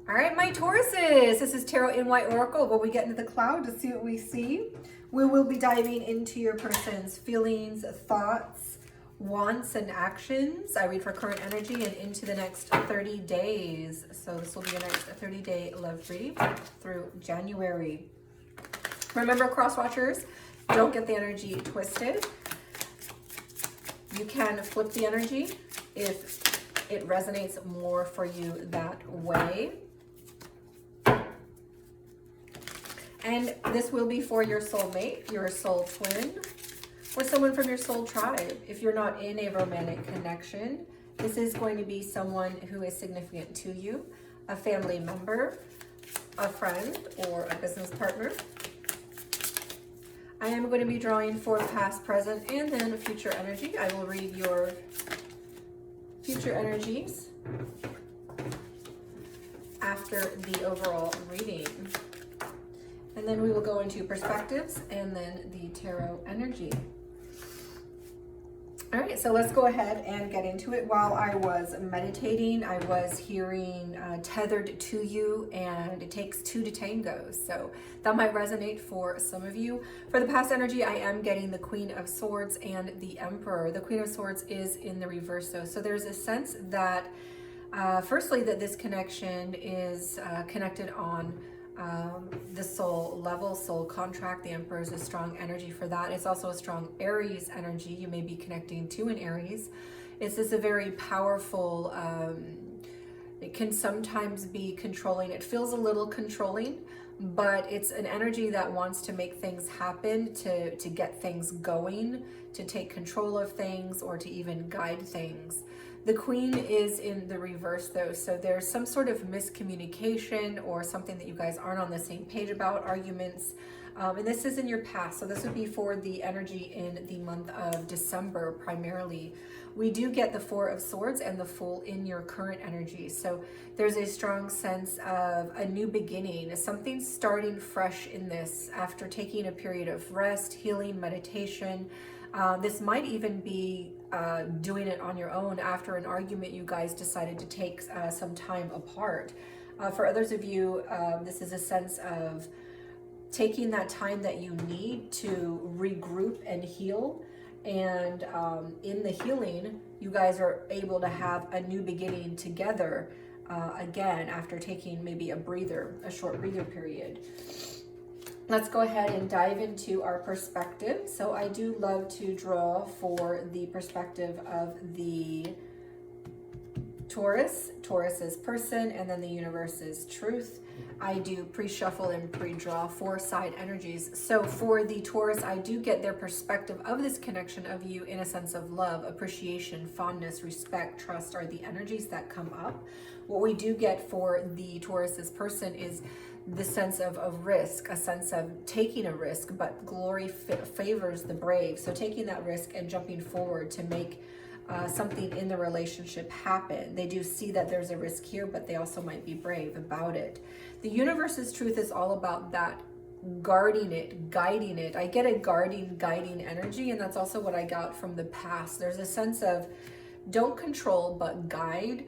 All right, my Tauruses, this is Tarot in White Oracle, but we get into the cloud to see what we see. We will be diving into your person's feelings, thoughts, wants, and actions. I read for current energy and into the next 30 days. So this will be your next 30-day love reading through January. Remember, cross watchers, don't get the energy twisted. You can flip the energy if it resonates more for you that way. And this will be for your soulmate, your soul twin, or someone from your soul tribe. If you're not in a romantic connection, this is going to be someone who is significant to you, a family member, a friend, or a business partner. I am going to be drawing for past, present, and then future energy. I will read your future energies after the overall reading. And then we will go into perspectives and then the tarot energy. All right, so let's go ahead and get into it. While I was meditating, I was hearing tethered to you, and it takes two to tango. So that might resonate for some of you. For the past energy, I am getting the Queen of Swords and the Emperor. The Queen of Swords is in the reverse though. So there's a sense that, firstly, that this connection is connected on the soul level, soul contract. The Emperor is a strong energy for that. It's also a strong Aries energy. You may be connecting to an Aries. It's just a very powerful, it can sometimes be controlling. It feels a little controlling, but it's an energy that wants to make things happen, to get things going, to take control of things, or to even guide things. The Queen is in the reverse though, so there's some sort of miscommunication or something that you guys aren't on the same page about, arguments. And this is in your past, so this would be for the energy in the month of December primarily. We do get the Four of Swords and the Fool in your current energy. So there's a strong sense of a new beginning, something starting fresh in this after taking a period of rest, healing, meditation. This might even be doing it on your own after an argument you guys decided to take some time apart. For others of you, this is a sense of taking that time that you need to regroup and heal. And in the healing, you guys are able to have a new beginning together again after taking maybe a short breather period. Let's go ahead and dive into our perspective. So I do love to draw for the perspective of the Taurus, Taurus's person, and then the universe's truth. I do pre-shuffle and pre-draw for side energies. So for the Taurus, I do get their perspective of this connection of you in a sense of love, appreciation, fondness, respect, trust are the energies that come up. What we do get for the Taurus's person is the sense of risk, a sense of taking a risk, but glory favors the brave. So taking that risk and jumping forward to make something in the relationship happen. They do see that there's a risk here, but they also might be brave about it. The universe's truth is all about that, guarding it, guiding it. I get a guiding energy, and that's also what I got from the past. There's a sense of don't control, but guide.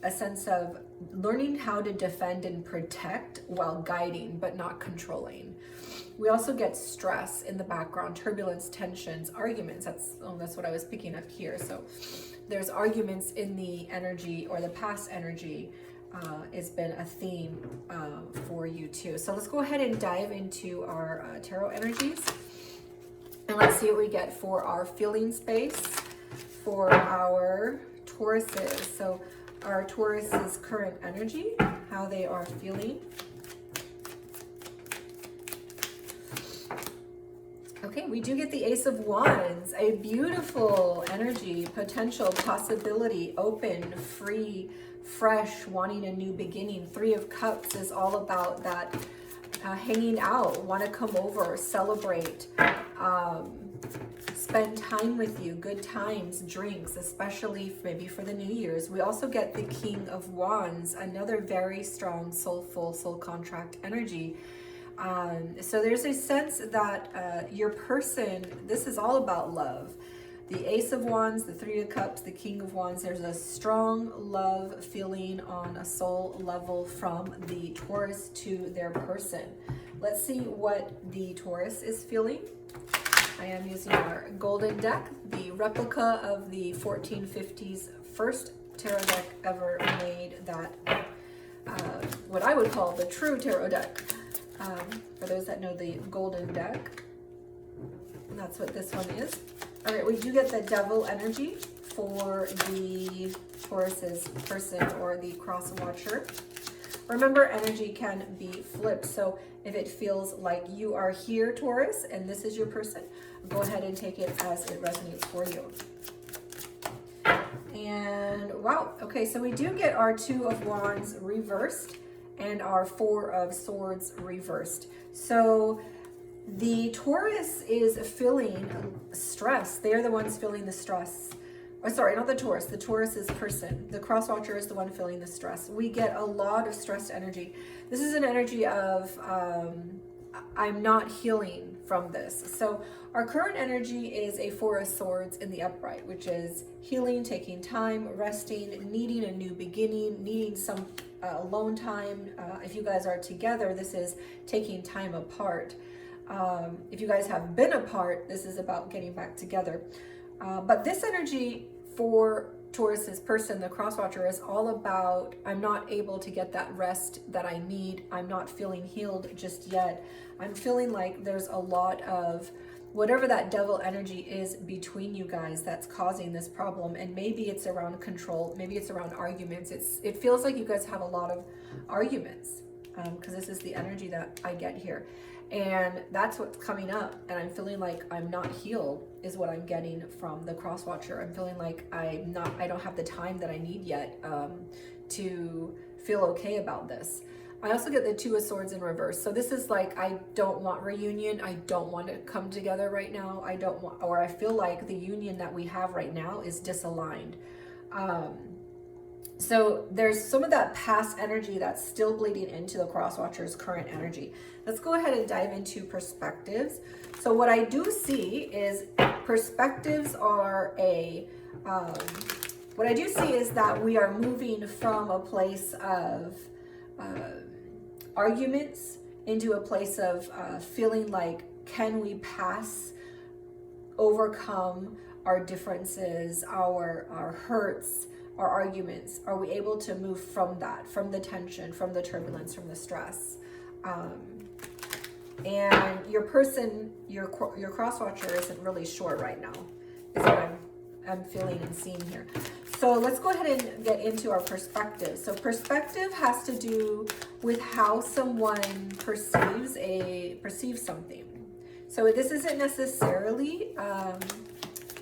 A sense of learning how to defend and protect while guiding, but not controlling. We also get stress in the background, turbulence, tensions, arguments. That's what I was picking up here. So there's arguments in the energy, or the past energy. It's been a theme for you too. So let's go ahead and dive into our tarot energies, and let's see what we get for our feeling space for our Tauruses. So our Taurus's current energy, how they are feeling. Okay, we do get the Ace of Wands, a beautiful energy, potential, possibility, open, free, fresh, wanting a new beginning. Three of Cups is all about that hanging out, want to come over, celebrate, spend time with you, good times, drinks, especially maybe for the New Year's. We also get the King of Wands, another very strong, soulful, soul contract energy. So there's a sense that your person, this is all about love. the Ace of Wands, the Three of Cups, the King of Wands. There's a strong love feeling on a soul level from the Taurus to their person. Let's see what the Taurus is feeling. I am using our golden deck, the replica of the 1450s first tarot deck ever made, that what I would call the true tarot deck. For those that know the golden deck, that's what this one is. All right, we do get the Devil energy for the Taurus's person or the cross watcher. Remember, energy can be flipped. So if it feels like you are here, Taurus, and this is your person, go ahead and take it as it resonates for you. And wow, okay, so we do get our Two of Wands reversed and our Four of Swords reversed. So the Taurus is feeling stress. They're the ones feeling the stress. Oh, sorry, not the Taurus. The Taurus is person. The cross watcher is the one feeling the stress. We get a lot of stressed energy. This is an energy of I'm not healing from this. So our current energy is a Four of Swords in the upright, which is healing, taking time, resting, needing a new beginning, needing some alone time. If you guys are together, this is taking time apart. If you guys have been apart, this is about getting back together. But this energy for Taurus's person, the cross watcher, is all about I'm not able to get that rest that I need. I'm not feeling healed just yet. I'm feeling like there's a lot of whatever that devil energy is between you guys that's causing this problem. And maybe it's around control. Maybe it's around arguments. It feels like you guys have a lot of arguments because this is the energy that I get here. And that's what's coming up. And I'm feeling like I'm not healed is what I'm getting from the cross watcher. I'm feeling like I don't have the time that I need yet to feel okay about this. I also get the Two of Swords in reverse. So this is like, I don't want reunion. I don't want to come together right now. I don't want, or I feel like the union that we have right now is disaligned. So there's some of that past energy that's still bleeding into the cross watcher's current energy. Let's go ahead and dive into perspectives. So what I do see is perspectives are what I do see is that we are moving from a place of arguments into a place of feeling like, can we overcome our differences, our hurts, our arguments? Are we able to move from that, from the tension, from the turbulence, from the stress? And your person, your cross watcher isn't really sure right now, is what I'm feeling and seeing here. So let's go ahead and get into our perspective. So perspective has to do with how someone perceives something. So this isn't necessarily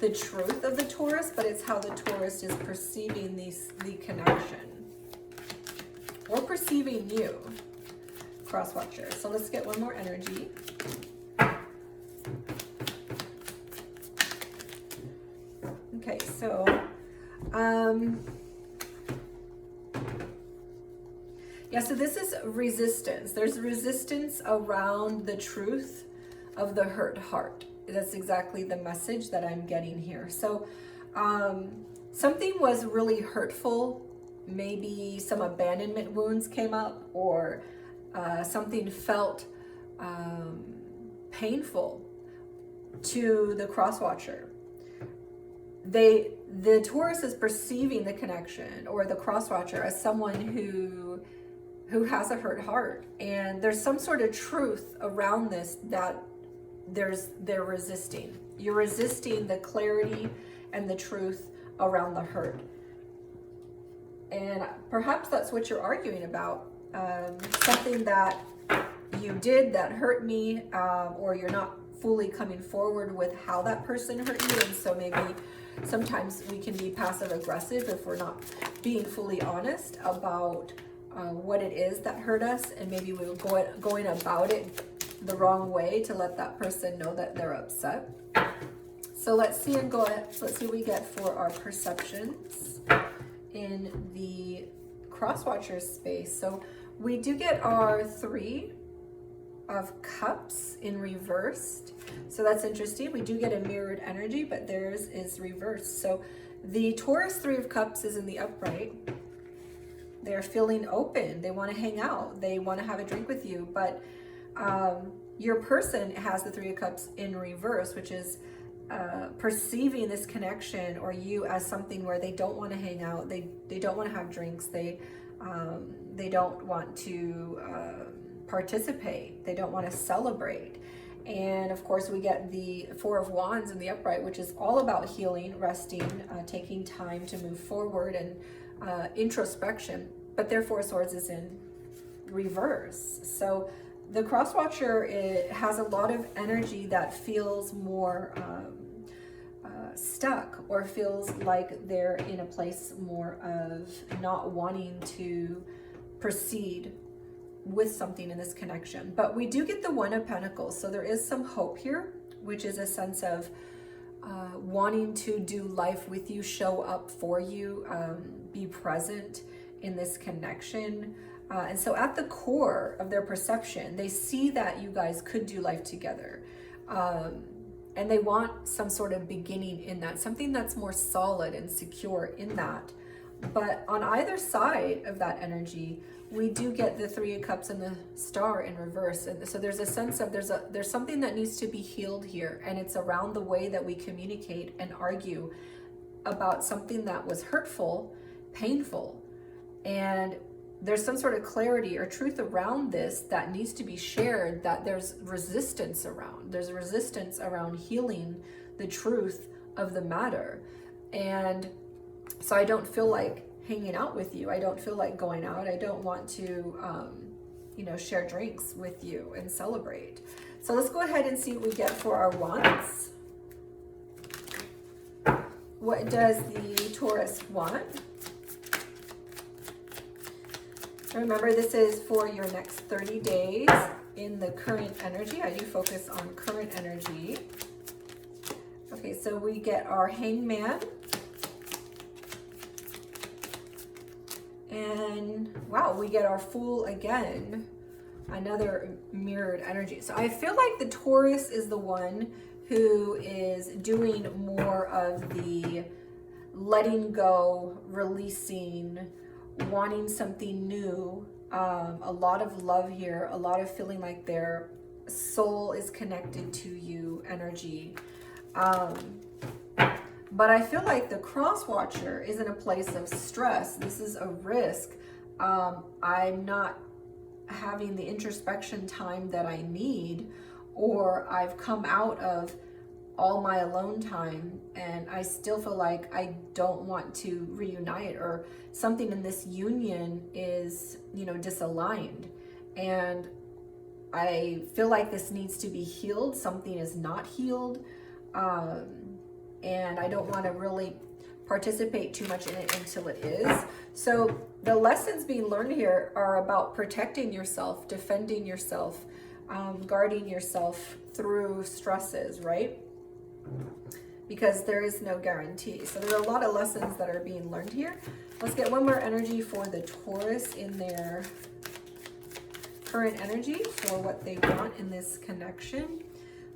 the truth of the Taurus, but it's how the Taurus is perceiving the connection or perceiving you, cross watcher. So let's get one more energy. Okay, so yeah, so this is resistance. There's resistance around the truth of the hurt heart. That's exactly the message that I'm getting here. So something was really hurtful. Maybe some abandonment wounds came up, or something felt painful to the cross watcher. The Taurus is perceiving the connection or the cross watcher as someone who has a hurt heart, and there's some sort of truth around this that they're resisting. You're resisting the clarity and the truth around the hurt, and perhaps that's what you're arguing about. Something that you did that hurt me, or you're not fully coming forward with how that person hurt you, and so maybe sometimes we can be passive aggressive if we're not being fully honest about what it is that hurt us, and maybe we're going about it the wrong way to let that person know that they're upset. So let's see what we get for our perceptions in the cross watcher space. So we do get our 3 of Cups in reversed. So that's interesting. We do get a mirrored energy, but theirs is reversed. So the Taurus Three of Cups is in the upright. They're feeling open. They want to hang out. They want to have a drink with you. But your person has the Three of Cups in reverse, which is perceiving this connection or you as something where they don't want to hang out. They don't want to have drinks. They don't want to participate. They don't want to celebrate. And of course we get the Four of Wands in the upright, which is all about healing, resting, taking time to move forward, and introspection. But their Four of Swords is in reverse. So the cross watcher, it has a lot of energy that feels more stuck, or feels like they're in a place more of not wanting to proceed with something in this connection. But we do get the One of Pentacles, so there is some hope here, which is a sense of wanting to do life with you, show up for you, be present in this connection. And so at the core of their perception, they see that you guys could do life together. And they want some sort of beginning in that, something that's more solid and secure in that. But on either side of that energy, we do get the Three of Cups and the Star in reverse. And so there's a sense of there's something that needs to be healed here. And it's around the way that we communicate and argue about something that was hurtful, painful. And there's some sort of clarity or truth around this that needs to be shared, that there's resistance around. There's resistance around healing the truth of the matter. And so I don't feel like hanging out with you. I don't feel like going out. I don't want to, share drinks with you and celebrate. So let's go ahead and see what we get for our Wands. What does the Taurus want? Remember, this is for your next 30 days in the current energy. I do focus on current energy. Okay, so we get our Hangman. And wow, we get our Fool again. Another mirrored energy. So I feel like the Taurus is the one who is doing more of the letting go, releasing, wanting something new, a lot of love here, a lot of feeling like their soul is connected to you energy. But I feel like the cross watcher is in a place of stress. This is a risk. I'm not having the introspection time that I need, or I've come out of all my alone time and I still feel like I don't want to reunite, or something in this union is, disaligned. And I feel like this needs to be healed. Something is not healed. And I don't want to really participate too much in it until it is. So the lessons being learned here are about protecting yourself, defending yourself, guarding yourself through stresses, right? Because there is no guarantee. So there are a lot of lessons that are being learned here. Let's get one more energy for the Taurus in their current energy for what they want in this connection.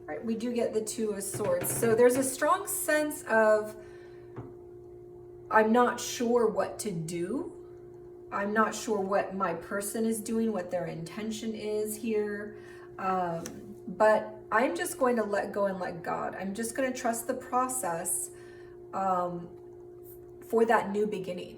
All right, we do get the Two of Swords. So there's a strong sense of, I'm not sure what to do. I'm not sure what my person is doing, what their intention is here. But I'm just going to let go and let God. I'm just going to trust the process for that new beginning.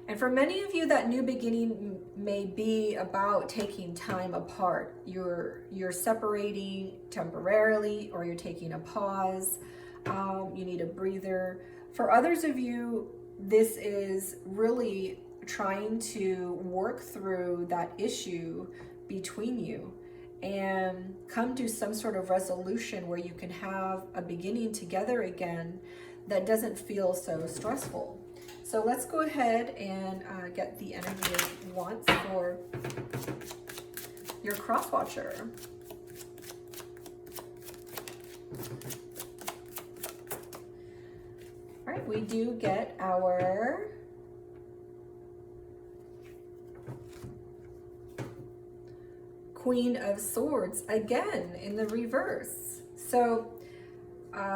And for many of you, that new beginning may be about taking time apart. You're separating temporarily, or you're taking a pause. You need a breather. For others of you, this is really trying to work through that issue between you and come to some sort of resolution where you can have a beginning together again that doesn't feel so stressful. So let's go ahead and get the energy of wants for your cross watcher. All right, we do get our Queen of Swords again in the reverse. So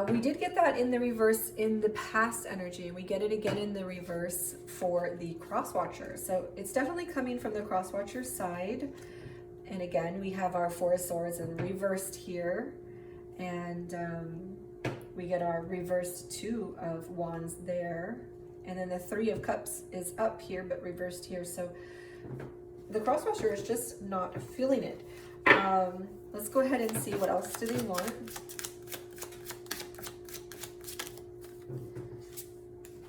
we did get that in the reverse in the past energy. We get it again in the reverse for the cross watcher. So it's definitely coming from the cross watcher side. And again, we have our Four of Swords and reversed here. And we get our reversed Two of Wands there. And then the Three of Cups is up here, but reversed here. So the cross watcher is just not feeling it. Let's go ahead and see what else do they want.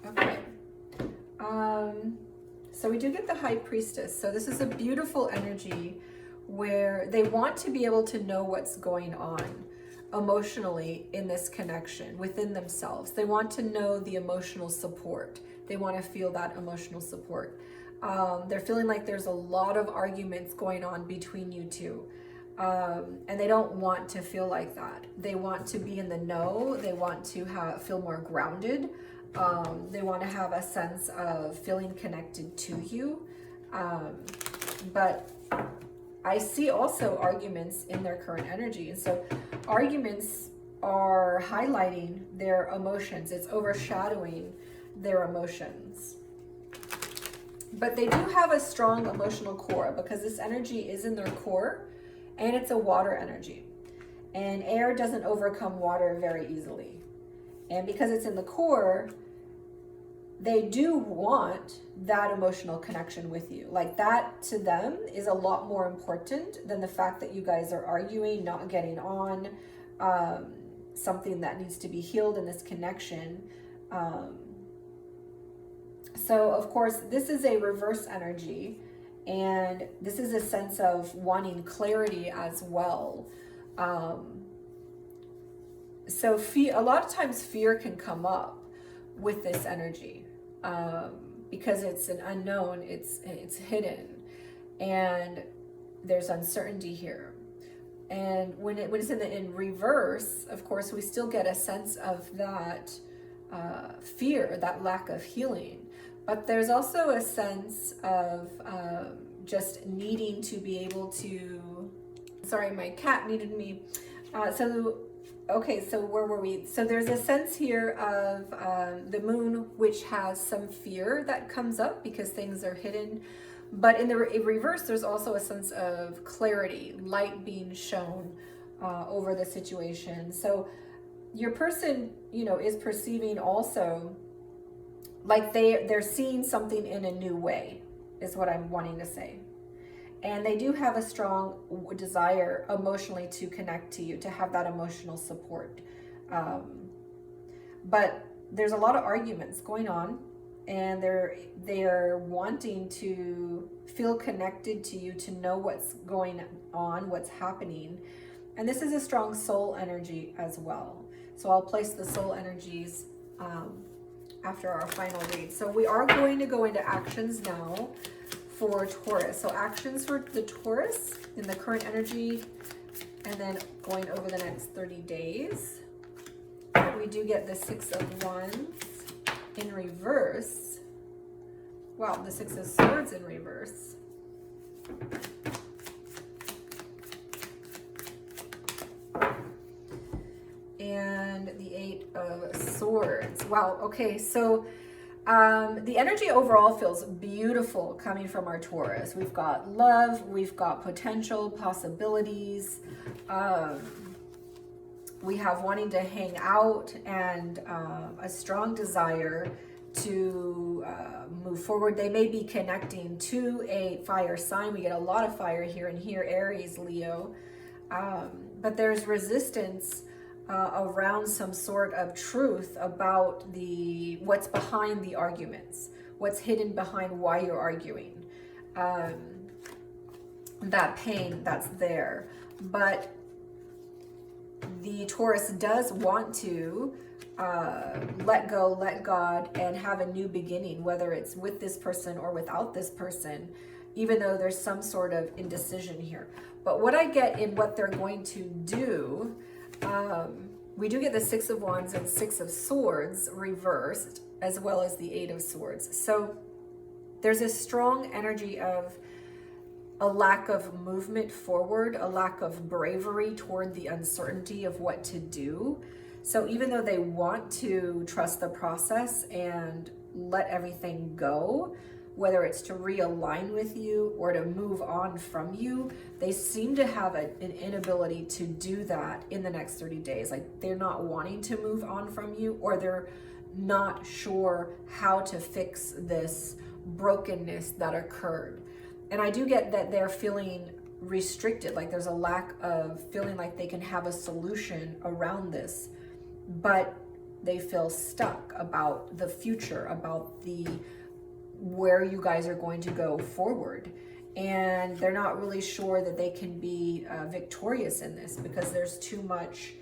Okay. So we do get the High Priestess. So this is a beautiful energy where they want to be able to know what's going on emotionally in this connection within themselves. They want to know the emotional support. They want to feel that emotional support. They're feeling like there's a lot of arguments going on between you two. And they don't want to feel like that. They want to be in the know. They want to feel more grounded. They want to have a sense of feeling connected to you. But I see also arguments in their current energy. And so arguments are highlighting their emotions. It's overshadowing their emotions. But they do have a strong emotional core because this energy is in their core and it's a water energy. And air doesn't overcome water very easily. And because it's in the core, they do want that emotional connection with you. Like that to them is a lot more important than the fact that you guys are arguing, not getting on, something that needs to be healed in this connection. So of course, this is a reverse energy, and this is a sense of wanting clarity as well. So a lot of times fear can come up with this energy because it's an unknown, it's hidden, and there's uncertainty here. And when it's in reverse, of course, we still get a sense of that fear, that lack of healing. But there's also a sense of just needing to be able to, sorry, my cat needed me. Okay, so where were we? So there's a sense here of the moon, which has some fear that comes up because things are hidden. But in the reverse, there's also a sense of clarity, light being shown over the situation. So your person, is perceiving also like they're seeing something in a new way, is what I'm wanting to say. And they do have a strong desire emotionally to connect to you, to have that emotional support. But there's a lot of arguments going on, and they're wanting to feel connected to you, to know what's going on, what's happening. And this is a strong soul energy as well. So I'll place the soul energies after our final read. So we are going to go into actions now for Taurus. So actions for the Taurus in the current energy, and then going over the next 30 days. We do get the Six of Wands in reverse. Wow, the Six of Swords in reverse. And the Eight of Swords. Wow, okay, so the energy overall feels beautiful coming from our Taurus. We've got love, we've got potential, possibilities. We have wanting to hang out and a strong desire to move forward. They may be connecting to a fire sign. We get a lot of fire here and here, Aries, Leo. But there's resistance around some sort of truth about what's behind the arguments, what's hidden behind why you're arguing, that pain that's there. But the Taurus does want to let go, let God, and have a new beginning, whether it's with this person or without this person, even though there's some sort of indecision here. But what I get in what they're going to do, we do get the Six of Wands and Six of Swords reversed, as well as the Eight of Swords. So there's a strong energy of a lack of movement forward, a lack of bravery toward the uncertainty of what to do. So even though they want to trust the process and let everything go, whether it's to realign with you or to move on from you, they seem to have an inability to do that in the next 30 days. Like they're not wanting to move on from you, or they're not sure how to fix this brokenness that occurred. And I do get that they're feeling restricted, like there's a lack of feeling like they can have a solution around this, but they feel stuck about the future, about the where you guys are going to go forward. And they're not really sure that they can be victorious in this because there's too much,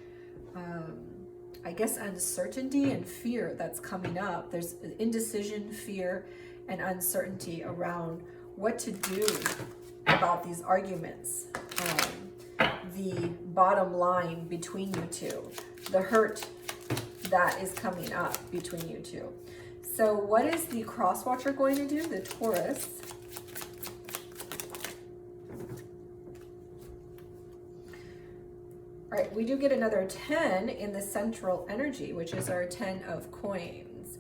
I guess, uncertainty and fear that's coming up. There's indecision, fear, and uncertainty around what to do about these arguments. The bottom line between you two, the hurt that is coming up between you two. So what is the cross watcher going to do, the Taurus? All right, we do get another 10 in the central energy, which is our 10 of coins.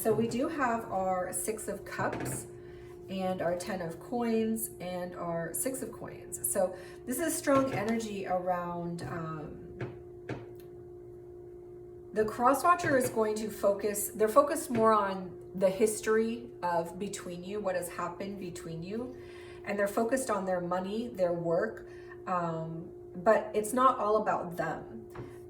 So we do have our 6 of cups and our 10 of coins and our 6 of coins. So this is strong energy around the cross watcher is going to focus, they're focused more on the history of between you, what has happened between you, and they're focused on their money, their work, but it's not all about them.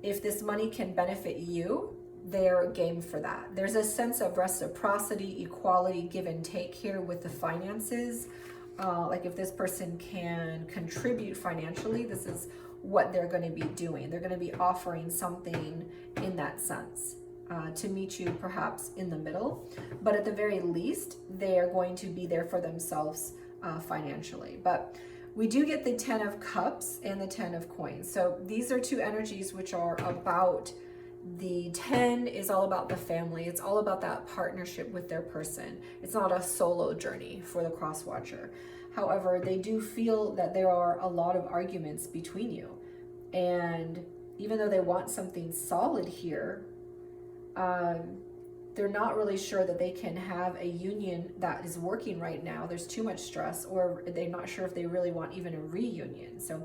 If this money can benefit you, they're game for that. There's a sense of reciprocity, equality, give and take here with the finances. Like if this person can contribute financially, this is what they're going to be doing. They're going to be offering something in that sense to meet you perhaps in the middle. But at the very least, they are going to be there for themselves financially. But we do get the 10 of cups and the 10 of coins. So these are two energies which are about, the 10 is all about the family. It's all about that partnership with their person. It's not a solo journey for the cross watcher. However, they do feel that there are a lot of arguments between you. And even though they want something solid here, they're not really sure that they can have a union that is working right now. There's too much stress, or they're not sure if they really want even a reunion. So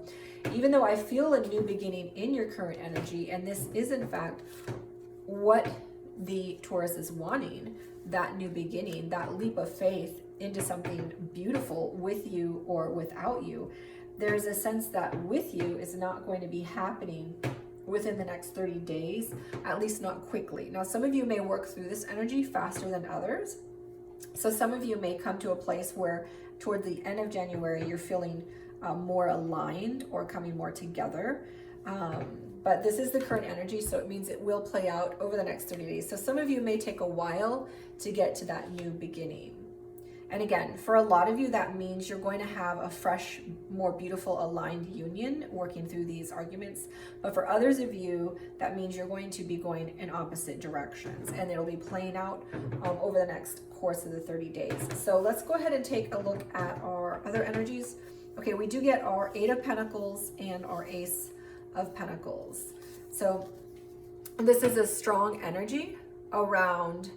even though I feel a new beginning in your current energy, and this is in fact what the Taurus is wanting, that new beginning, that leap of faith into something beautiful with you or without you, there's a sense that with you is not going to be happening within the next 30 days, at least not quickly. Now, some of you may work through this energy faster than others. So some of you may come to a place where toward the end of January, you're feeling more aligned or coming more together. But this is the current energy, so it means it will play out over the next 30 days. So some of you may take a while to get to that new beginning. And again, for a lot of you, that means you're going to have a fresh, more beautiful aligned union working through these arguments. But for others of you, that means you're going to be going in opposite directions, and it'll be playing out over the next course of the 30 days. So let's go ahead and take a look at our other energies. Okay, we do get our 8 of Pentacles and our Ace of Pentacles. So this is a strong energy around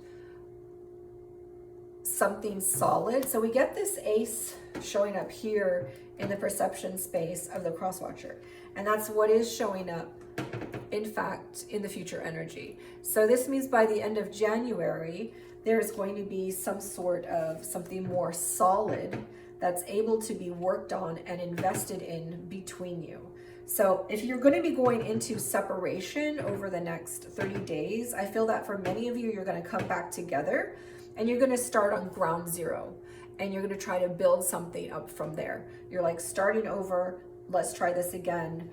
something solid. So we get this ace showing up here in the perception space of the cross watcher, and that's what is showing up in fact in the future energy. So this means by the end of January there's going to be some sort of something more solid that's able to be worked on and invested in between you. So if you're going to be going into separation over the next 30 days, I feel that for many of you, you're going to come back together and you're going to start on ground zero, and you're going to try to build something up from there. You're like starting over. Let's try this again.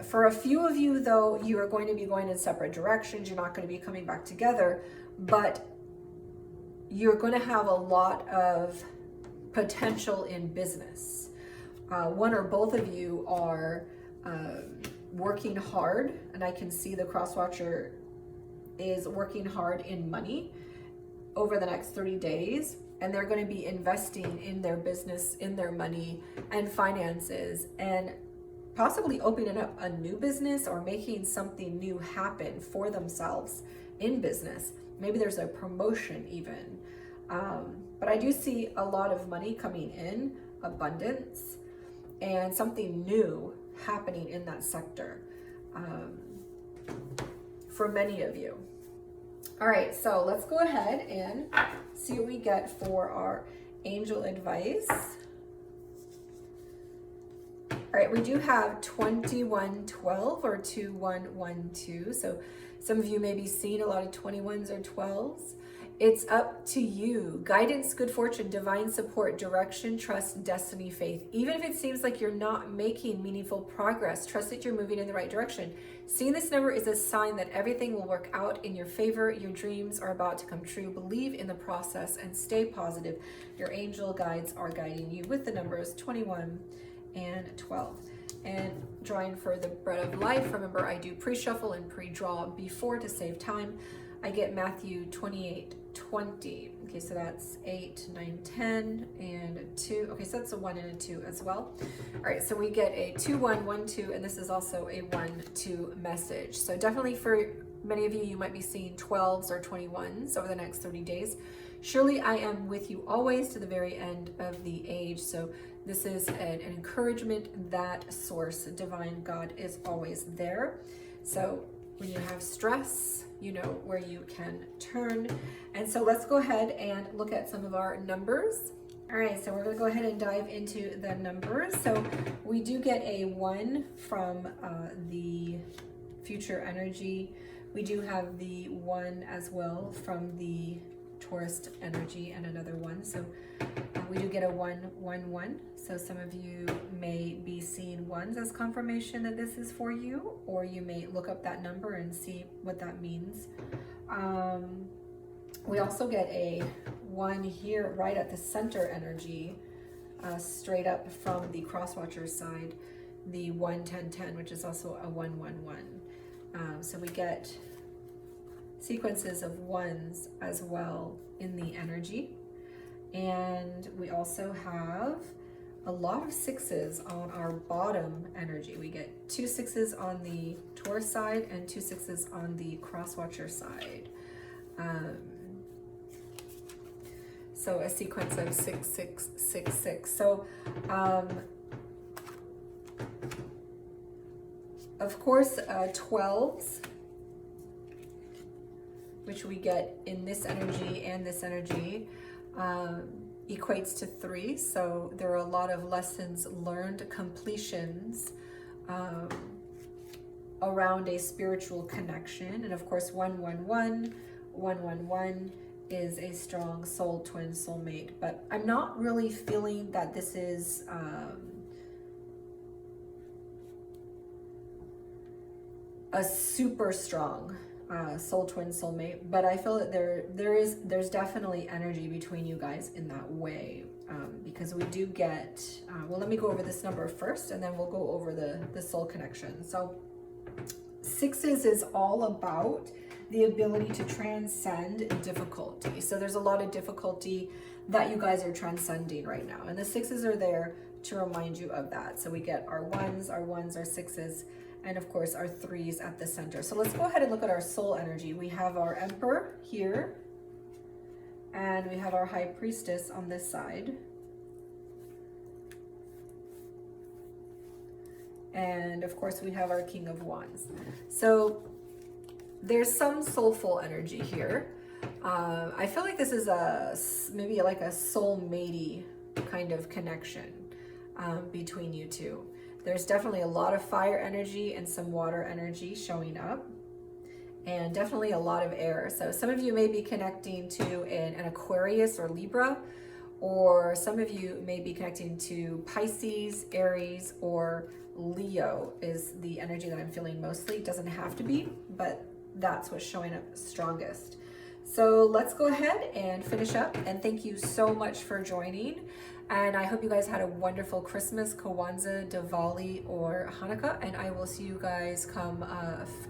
For a few of you, though, you are going to be going in separate directions. You're not going to be coming back together, but you're going to have a lot of potential in business. One or both of you are working hard, and I can see the cross watcher is working hard in money over the next 30 days. and they're going to be investing in their business, in their money and finances, and possibly opening up a new business or making something new happen for themselves in business. Maybe there's a promotion even. But I do see a lot of money coming in, abundance, and something new happening in that sector for many of you. All right, so let's go ahead and see what we get for our angel advice. All right, we do have 2112 or 2112. So some of you may be seeing a lot of 21s or 12s. It's up to you. Guidance, good fortune, divine support, direction, trust, destiny, faith. Even if it seems like you're not making meaningful progress, trust that you're moving in the right direction. Seeing this number is a sign that everything will work out in your favor. Your dreams are about to come true. Believe in the process and stay positive. Your angel guides are guiding you with the numbers 21 and 12. And drawing for the bread of life. Remember, I do pre-shuffle and pre-draw before to save time. I get Matthew 28:20. Okay, so that's 8, 9, 10, and a 2. Okay, so that's a 1 and a 2 as well. All right, so we get a 2, 1, 1, 2, and this is also a 1, 2 message. So definitely for many of you, you might be seeing 12s or 21s over the next 30 days. Surely I am with you always to the very end of the age. So this is an encouragement that source, divine God, is always there. So when you have stress, you know where you can turn. And so let's go ahead and look at some of our numbers. All right, so we're going to go ahead and dive into the numbers. So we do get a 1 from the future energy. We do have the 1 as well from the Taurus energy, and another 1. So we do get a 1, 1, 1. So some of you may be seeing 1s as confirmation that this is for you, or you may look up that number and see what that means. We also get a 1 here right at the center energy, straight up from the crosswatcher side, the 1, 10, 10, which is also a 1, 1, 1. So we get sequences of 1s as well in the energy. And we also have a lot of 6s on our bottom energy. We get 2 6s on the Taurus side and 2 6s on the crosswatcher side. So a sequence of 6, 6, 6, 6. So of course 12s, which we get in this energy and this energy, equates to 3. So there are a lot of lessons learned, completions around a spiritual connection. And of course 1, 1, 1, 1, 1, 1 is a strong soul twin soulmate. But I'm not really feeling that this is a super strong soul twin soulmate, but I feel that there's definitely energy between you guys in that way, because we do get well, let me go over this number first and then we'll go over the soul connection. So 6s is all about the ability to transcend difficulty. So there's a lot of difficulty that you guys are transcending right now, and the 6s are there to remind you of that. So we get our 1s, our 6s, and of course our 3s at the center. So let's go ahead and look at our soul energy. We have our Emperor here, and we have our High Priestess on this side. And of course we have our King of Wands. So there's some soulful energy here. I feel like this is maybe like a soulmatey kind of connection between you two. There's definitely a lot of fire energy and some water energy showing up, and definitely a lot of air. So some of you may be connecting to an Aquarius or Libra, or some of you may be connecting to Pisces, Aries, or Leo is the energy that I'm feeling mostly. It doesn't have to be, but that's what's showing up strongest. So let's go ahead and finish up, and thank you so much for joining. And I hope you guys had a wonderful Christmas, Kwanzaa, Diwali, or Hanukkah. And I will see you guys come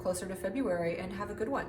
closer to February, and have a good one.